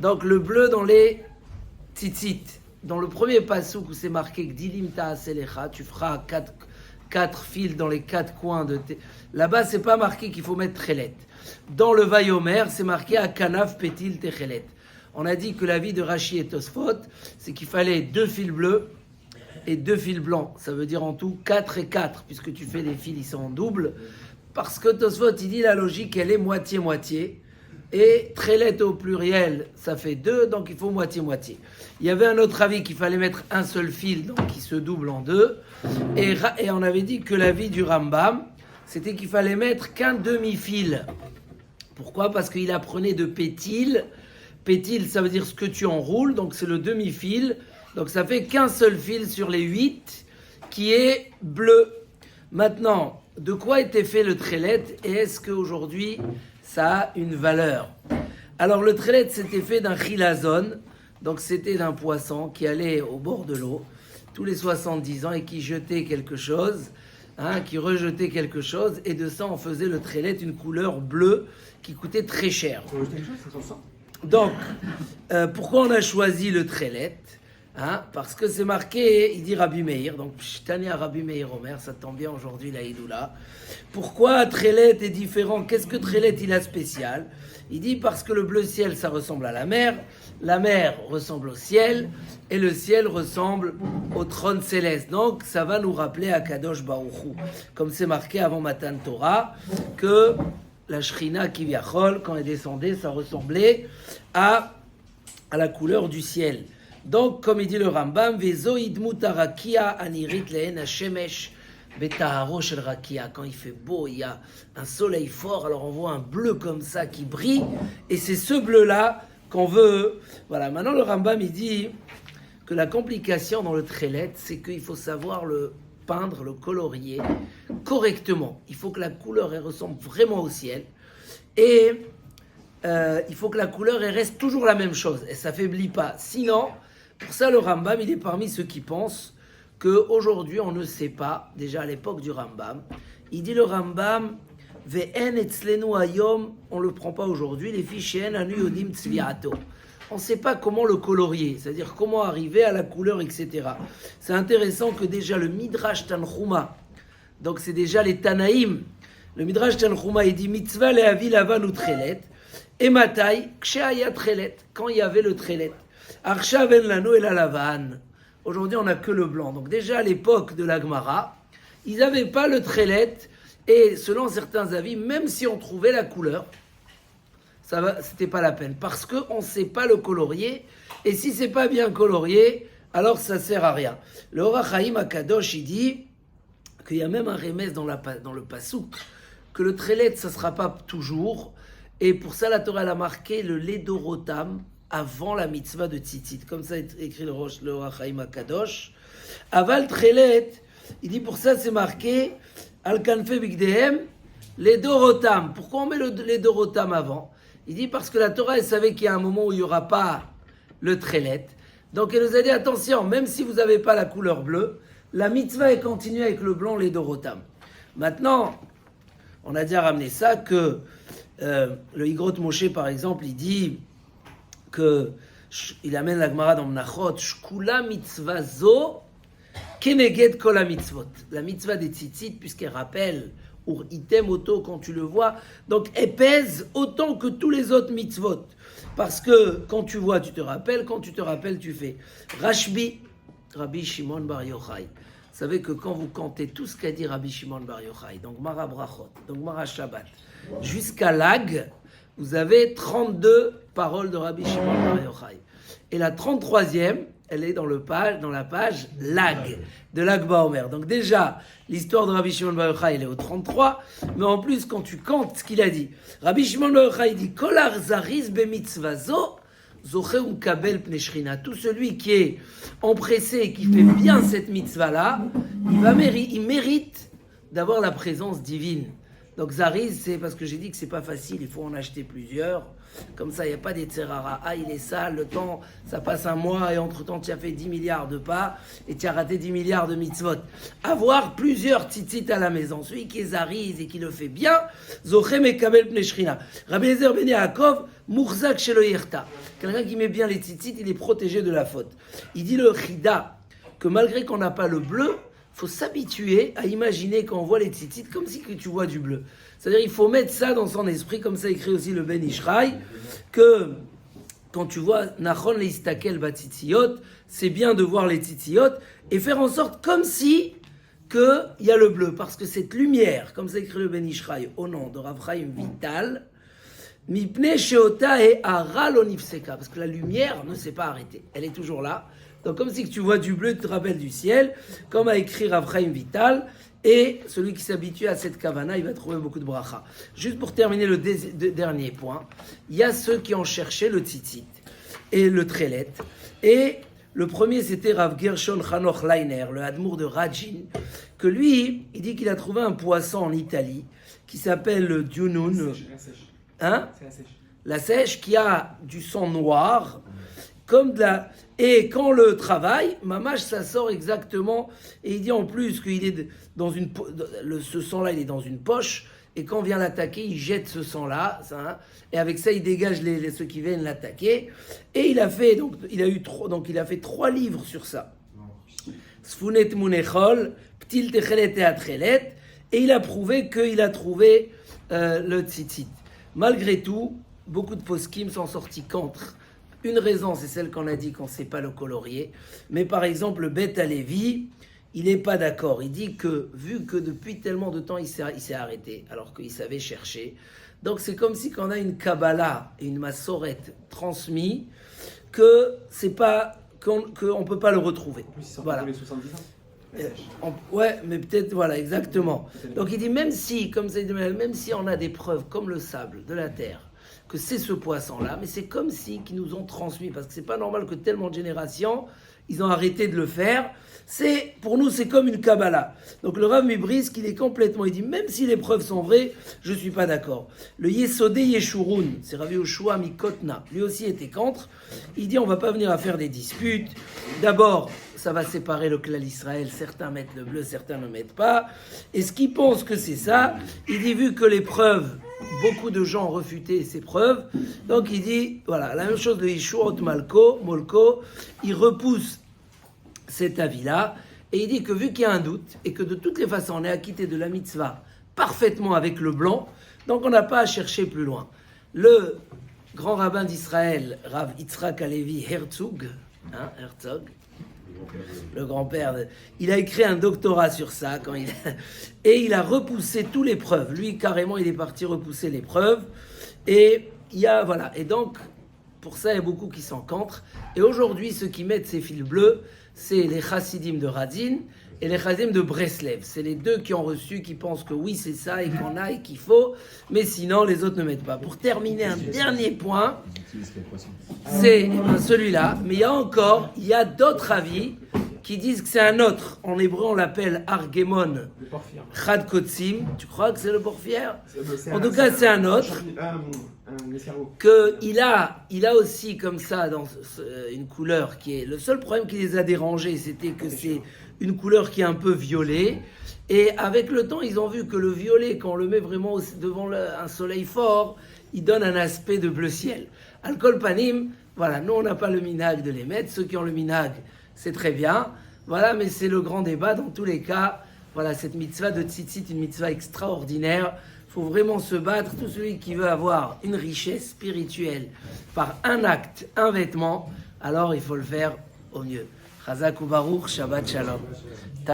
Donc le bleu dans les tzitzit. Dans le premier passouk où c'est marqué Gdilim ta'aselecha, tu feras quatre fils dans les quatre coins de tes... Là-bas, c'est pas marqué qu'il faut mettre tchelet. Dans le Vayomer, c'est marqué Akanaf Petil Techelet. On a dit que l'avis de Rashi et Tosfot, c'est qu'il fallait 2 fils bleus et 2 fils blancs. Ça veut dire en tout 4 et 4, puisque tu fais les fils, ils sont en double. Parce que Tosfot, il dit la logique, elle est moitié-moitié. Et Tchelet au pluriel, ça fait 2, donc il faut moitié-moitié. Il y avait un autre avis qu'il fallait mettre un seul fil, donc qui se double en 2. Et on avait dit que l'avis du Rambam, c'était qu'il fallait mettre qu'un demi-fil. Pourquoi ? Parce qu'il apprenait de pétil. Pétil, ça veut dire ce que tu enroules, donc c'est le demi-fil. Donc ça fait qu'un seul fil sur les 8 qui est bleu. Maintenant, de quoi était fait le tchelet et est-ce qu'aujourd'hui ça a une valeur ? Alors le tchelet, c'était fait d'un chilazon, donc c'était d'un poisson qui allait au bord de l'eau tous les 70 ans et qui jetait quelque chose, qui rejetait quelque chose, et de ça on faisait le tchelet, une couleur bleue qui coûtait très cher. Donc, pourquoi on a choisi le tchelet ? Parce que c'est marqué, il dit Rabbi Meir, donc Tania Rabbi Meir Omer, ça tombe bien aujourd'hui la Hidoula. Pourquoi tchelet est différent ? Qu'est-ce que tchelet il a spécial ? Il dit parce que le bleu ciel ça ressemble à la mer ressemble au ciel, et le ciel ressemble au trône céleste. Donc ça va nous rappeler à Kadosh Baruch Hu, comme c'est marqué avant Matan Torah, que la Shrina Kivyachol, quand elle descendait, ça ressemblait à la couleur du ciel. Donc, comme il dit le Rambam, Vezo idmut harakia anirit lehen hashemesh betaharo shel rakia. Quand il fait beau, il y a un soleil fort, alors on voit un bleu comme ça qui brille, et c'est ce bleu-là qu'on veut. Voilà, maintenant le Rambam, il dit que la complication dans le tchelet, c'est qu'il faut savoir le peindre, le colorier correctement. Il faut que la couleur elle ressemble vraiment au ciel, et il faut que la couleur elle reste toujours la même chose, et ça faiblit pas. Sinon, pour ça le Rambam, il est parmi ceux qui pensent qu'aujourd'hui on ne sait pas, déjà à l'époque du Rambam, il dit le Rambam, Ve'en etzlenu hayom, on ne le prend pas aujourd'hui, les fichiers anu yodim tzviato. On ne sait pas comment le colorier, c'est-à-dire comment arriver à la couleur, etc. C'est intéressant que déjà le Midrash Tanchuma, donc c'est déjà les Tanaïm, le Midrash Tanchuma, il dit mitzvah lehavi lavan ou tchelet, et matai, ksheaya tchelet, quand il y avait le tchelet. Arshav en lano el alavan. Aujourd'hui, on n'a que le blanc. Donc déjà à l'époque de la Gemara, ils n'avaient pas le tchelet, et selon certains avis, même si on trouvait la couleur, c'était pas la peine, parce qu'on ne sait pas le colorier, et si c'est pas bien colorié, alors ça sert à rien. Le Or HaChaim Akadosh, il dit qu'il y a même un remède dans le pasouk, que le tchelet, ça ne sera pas toujours, et pour ça la Torah elle a marqué le ledorotam avant la mitzvah de tzitzit, comme ça est écrit le Or HaChaim Akadosh. Aval tchelet, il dit pour ça c'est marqué al kanfe bigdehem ledorotam. Pourquoi on met le ledorotam avant ? Il dit parce que la Torah, elle savait qu'il y a un moment où il n'y aura pas le tchelet. Donc elle nous a dit, attention, même si vous n'avez pas la couleur bleue, la mitzvah est continuée avec le blanc, les dorotam. Maintenant, on a déjà ramené ça, que le Higrot Moshe, par exemple, il dit il amène la Gemara dans Menachot, Shkula mitzvah zo keneged kol mitzvot. La mitzvah des tzitzit, puisqu'elle rappelle ou item auto quand tu le vois, donc elle pèse autant que tous les autres mitzvot, parce que quand tu vois tu te rappelles, quand tu te rappelles tu fais. Rabbi Shimon Bar Yochai, vous savez que quand vous comptez tout ce qu'a dit Rabbi Shimon Bar Yochai, donc Mara Brachot, donc Mara Shabbat, jusqu'à Lag, vous avez 32 paroles de Rabbi Shimon Bar Yochai, et la 33e elle est dans la page Lag, de Lag Baomer. Donc déjà, l'histoire de Rabbi Shimon Bar Yochai, elle est au 33, mais en plus, quand tu comptes ce qu'il a dit, Rabbi Shimon Bar Yochai dit, Kolar zariz bemitzvazo, zoche ukabel pnei shrina. Tout celui qui est empressé et qui fait bien cette mitzvah-là, il mérite d'avoir la présence divine. Donc zariz, c'est parce que j'ai dit que c'est pas facile, il faut en acheter plusieurs. Comme ça, il n'y a pas des tserara. Ah, il est sale, le temps, ça passe un mois et entre-temps, tu as fait 10 milliards de pas et tu as raté 10 milliards de mitzvot. Avoir plusieurs tzitzit à la maison, celui qui est zariz et qui le fait bien, Zochem et Kabel Pnei Shrina. Rabbi Eliezer ben Yaakov, Mourzak Shelo Yerta. Quelqu'un qui met bien les tzitzit, il est protégé de la faute. Il dit le chida, que malgré qu'on n'a pas le bleu, il faut s'habituer à imaginer quand on voit les tzitzit comme si que tu vois du bleu. C'est-à-dire il faut mettre ça dans son esprit, comme ça écrit aussi le Ben Ishraï, que quand tu vois Nachon leistakel batzitziyot, c'est bien de voir les tzitziyot et faire en sorte comme si qu'il y a le bleu, parce que cette lumière, comme ça écrit le Ben Ishraï, au nom de Rav Chaim Vital, mipnei sheota et ara lo nifseka, parce que la lumière ne s'est pas arrêtée, elle est toujours là. Donc comme si tu vois du bleu, tu te rappelles du ciel, comme a écrit Rav Chaim Vital, et celui qui s'habitue à cette kavana, il va trouver beaucoup de bracha. Juste pour terminer le dernier point, il y a ceux qui ont cherché le tzitzit et le trelet, et le premier c'était Rav Gershon Hanoch Leiner, le Hadmour de Rajin, que lui, il dit qu'il a trouvé un poisson en Italie, qui s'appelle le Dunun, hein? C'est la sèche, qui a du sang noir, comme de la... Et quand on le travaille, mamash, ça sort exactement. Et il dit en plus qu'il est dans une... ce sang-là, il est dans une poche. Et quand on vient l'attaquer, il jette ce sang-là. Ça, hein, et avec ça, il dégage ceux qui viennent l'attaquer. Et il a fait, il a fait 3 livres sur ça. Sfunet Munechol, Ptil Techelet et Atchelet. Et il a prouvé qu'il a trouvé le tzitzit. Malgré tout, beaucoup de poskim sont sortis contre. Une raison, c'est celle qu'on a dit qu'on ne sait pas le colorier. Mais par exemple, le Bet Alevi, il n'est pas d'accord. Il dit que, vu que depuis tellement de temps, il s'est arrêté, alors qu'il savait chercher. Donc c'est comme si quand on a une Kabbalah et une Massorette transmis, que c'est pas, qu'on ne peut pas le retrouver. Oui, c'est voilà. Les 70 ans. Ouais, mais peut-être, voilà, exactement. Donc il dit, même si on a des preuves comme le sable de la terre, que c'est ce poisson-là, mais c'est comme si qu'ils nous ont transmis, parce que c'est pas normal que tellement de générations, ils ont arrêté de le faire. Pour nous, c'est comme une Kabbalah. Donc le Rav Mibrisk, il dit, même si les preuves sont vraies, je suis pas d'accord. Le Yesodé Yeshurun, c'est Rav Yoshua Mikotna, lui aussi était contre. Il dit, on va pas venir à faire des disputes. D'abord, ça va séparer le clan Israël. Certains mettent le bleu, certains ne mettent pas. Et ce qui pense que c'est ça, il dit, vu que les preuves, beaucoup de gens ont refuté ces preuves, donc il dit, voilà, la même chose de Yeshua Molko, il repousse cet avis-là, et il dit que vu qu'il y a un doute, et que de toutes les façons on est acquitté de la mitzvah parfaitement avec le blanc, donc on n'a pas à chercher plus loin. Le grand rabbin d'Israël, Rav Yitzhak Halevi Herzog, le grand-père, il a écrit un doctorat sur ça, et il a repoussé toutes les preuves. Lui, carrément, il est parti repousser les preuves, et voilà. Et donc, pour ça, il y a beaucoup qui sont contre. Et aujourd'hui, ceux qui mettent ces fils bleus, c'est les chassidim de Radin et les chassidim de Breslev. C'est les deux qui ont reçu, qui pensent que oui, c'est ça, et qu'on a, et qu'il faut, mais sinon, les autres ne mettent pas. Pour terminer, un dernier point, c'est celui-là, mais il y a d'autres avis qui disent que c'est un autre. En hébreu, on l'appelle Argemon Chad Kotsim. Tu crois que c'est le porphyre? En tout cas, c'est un autre. Il a aussi comme ça une couleur qui est... Le seul problème qui les a dérangés, c'était que c'est une couleur qui est un peu violet. Et avec le temps, ils ont vu que le violet, quand on le met vraiment devant un soleil fort, il donne un aspect de bleu ciel. Alcool panim, voilà, nous on n'a pas le minag de les mettre. Ceux qui ont le minag, c'est très bien. Voilà, mais c'est le grand débat. Dans tous les cas, voilà, cette mitzvah de tzitzit, une mitzvah extraordinaire. Il faut vraiment se battre. Tout celui qui veut avoir une richesse spirituelle par un acte, un vêtement, alors il faut le faire au mieux. Chazak ou Baruch, Shabbat Shalom.